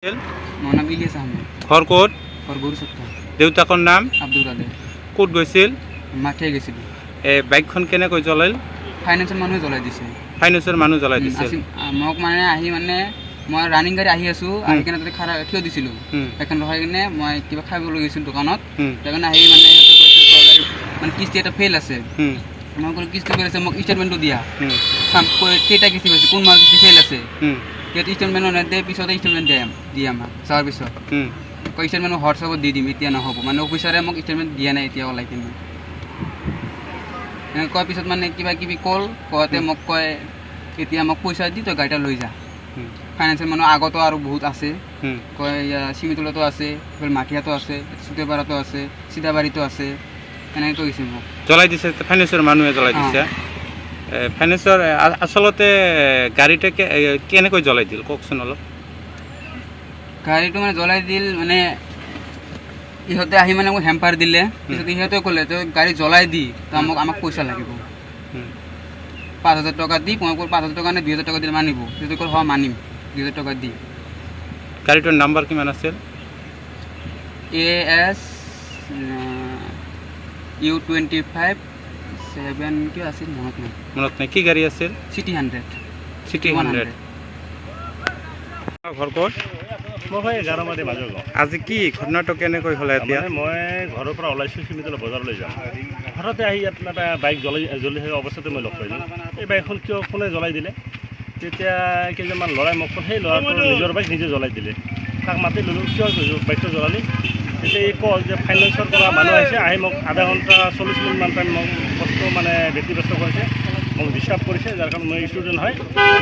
মোৰ নাম ইলিয়াছ আহমেদ। ঘৰ ক'ত? ঘৰ গৰু সপ্তাহ। দেউতাকৰ নাম? আব্দুল কাদেৰ। ক'ত গৈছিল? মাঠিয়ে গৈছিলোঁ। বাইকখন কেনেকৈ জ্বলাল? ফাইনেন্সৰ মানুহে জ্বলাই দিছে। ফাইনেন্সৰ মানুহ জ্বলাই দিছে। মোক মানে আহি মই ৰানিং গাড়ী আহি আছোঁ, আহি কিনে তাতে থিয় দিছিলোঁ। এখন ৰখাই কিনে মই কিবা খাবলৈ গৈছিলোঁ দোকানত। সেইকাৰণে আহি মানে মানে কিস্তি এটা ফেইল আছে। মই ক'লো কিস্তি ফেইল আছে, মোক ষ্টেটমেণ্টটো দিয়া। কেইটা কিস্তি পাইছে, কোন মাহ কিস্তি ফেইল আছে। সিহঁতে ষ্টেটমেণ্ট নিদিয়ে, পিছতে ষ্টেটমেণ্ট দিয়ে আমাক যোৱাৰ পিছত। ষ্টেটমেণ্ট হোৱাটছআপত দি দিম, এতিয়া নহ'ব। মানে অফিচাৰে মোক ষ্টেটমেণ্ট দিয়া নাই এতিয়া ওলাই কিনে। এনেকৈ কোৱাৰ পিছত মানে কিবা কিবি কওঁতে মোক কয় এতিয়া মোক পইচা দি তই গাড়ীটা লৈ যা। ফাইনেন্সিয়েল মানুহ আগতো আৰু বহুত আছে, কয় চিমিতলতো আছে, মাটিয়াতো আছে, চুতেপাৰাতো আছে, চিধাবাৰীতো আছে, এনেকৈ কৈছে মোক। জ্বলাই দিছে ফাইনেন্সৰ মানুহে জ্বলাই দিছে। ফাইনেন্সৰ আচলতে গাড়ীটা কেনেকৈ জ্বলাই দিল কওকচোন অলপ। গাড়ীটো মানে জ্বলাই দিল মানে ইহঁতে আহি মানে মোক হেম্পাৰ দিলে। পিছত ইহঁতে ক'লে তই গাড়ী জ্বলাই দি আমাক পইচা লাগিব 5,000 টকা দি। মই ক'লো 5,000 টকা নে 2,000 টকা দিলে মানিব। সিহঁতে ক'লে হয় মানিম 2,000 টকা দি। গাড়ীটোৰ নাম্বাৰ কিমান আছিল? AS U25 7 কিয় আছিল মনত নাই। কি গাড়ী আছিল? City 100। ঘৰ ক'ত? মই হয় 11 মাটি মাজৰ গাঁও। আজি কি ঘটনাটো কেনেকৈ হ'লে এতিয়া? মই ঘৰৰ পৰা ওলাইছোঁ চিমিতলা বজাৰলৈ যাওঁ। হঠাতে আহি ইয়াত এটা বাইক জ্বলি থকা অৱস্থাতে মই লগ পাইছোঁ। এই বাইকখন কোনে জ্বলাই দিলে? তেতিয়া কেইজনমান ল'ৰাই মোক ক'লে সেই ল'ৰাটোৰ নিজৰ বাইক নিজে জ্বলাই দিলে। তাক মাতি ল'লোঁ, কিয় বাইকটো জ্বলালি? তেতিয়া এই কয় যে ফাইনেন্সৰ পৰা মানুহ আহিছে, আহি মোক আধা ঘণ্টা 40 মিনিটমান টাইম মোক কষ্ট মানে ব্যতিব্যস্ত কৰিছে, মোক ডিষ্টাৰ্ব কৰিছে। যাৰ কাৰণে মই ষ্টুডেণ্ট হয়,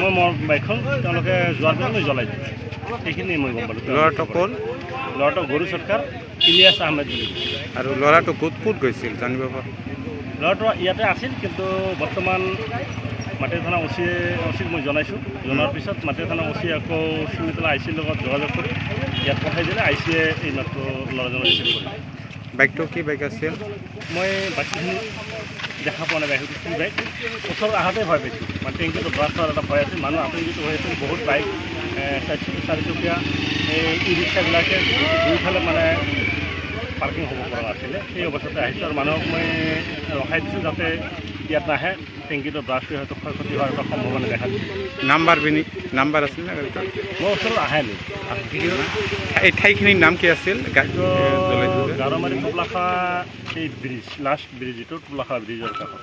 মই মোৰ বাইকখন তেওঁলোকে যোৱাৰ পিছত মই জ্বলাই দিলোঁ। সেইখিনি মই গম পালোঁ। ল'ৰাটো ক'ল? ল'ৰাটো গৰু চৰকাৰ ইলিয়াছ আহমেদ বুলি। আৰু ল'ৰাটো ক'ত গৈছিল জানিব পাৰোঁ? ল'ৰাটো ইয়াতে আছিল, কিন্তু বৰ্তমান মাটিৰ থানা অচিক মই জনাইছোঁ। জনাৰ পিছত মাটিৰ থানা অচি আকৌ চিমিতলা IC লগত যোগাযোগ কৰি ইয়াত পঠাই দিলে। ICয়ে এই মাত্ৰ ল'ৰাজনক ৰিচিভ কৰিলে। বাইকটো কি বাইক আছিল? মই বাকীখিনি দেখা পোৱা নাই বাইকটো কি বাইক। ওচৰত আহাতে ভয় পাইছোঁ, মানে টেংকিটো ব্ৰাছ হোৱাৰ এটা ভয় আছিল। মানুহ আতংকিত হৈ আছিল। বহুত বাইক 4চকীয়া এই ৰিক্সাবিলাকে দুইফালে মানে পাৰ্কিং হ'ব পৰা নাছিলে। সেই অৱস্থাতে আহিছোঁ আৰু মানুহক মই ৰখাই দিছোঁ যাতে ইয়াত নাহে। টেংকিটো ব্ৰাছ কৰি হয়তো ক্ষয়ক্ষতি হোৱাৰ এটা সম্ভাৱনা দেখা দিছে। নাম্বাৰ আছিল নে গাড়ীটো? মই ওচৰত আহে নাই। এই ঠাইখিনিৰ নাম কি আছিল? গাৰমাৰী টোপলাখা এই ব্ৰিজ, লাষ্ট ব্ৰিজ, এইটো টোপলাখা ব্ৰিজৰ কাষত।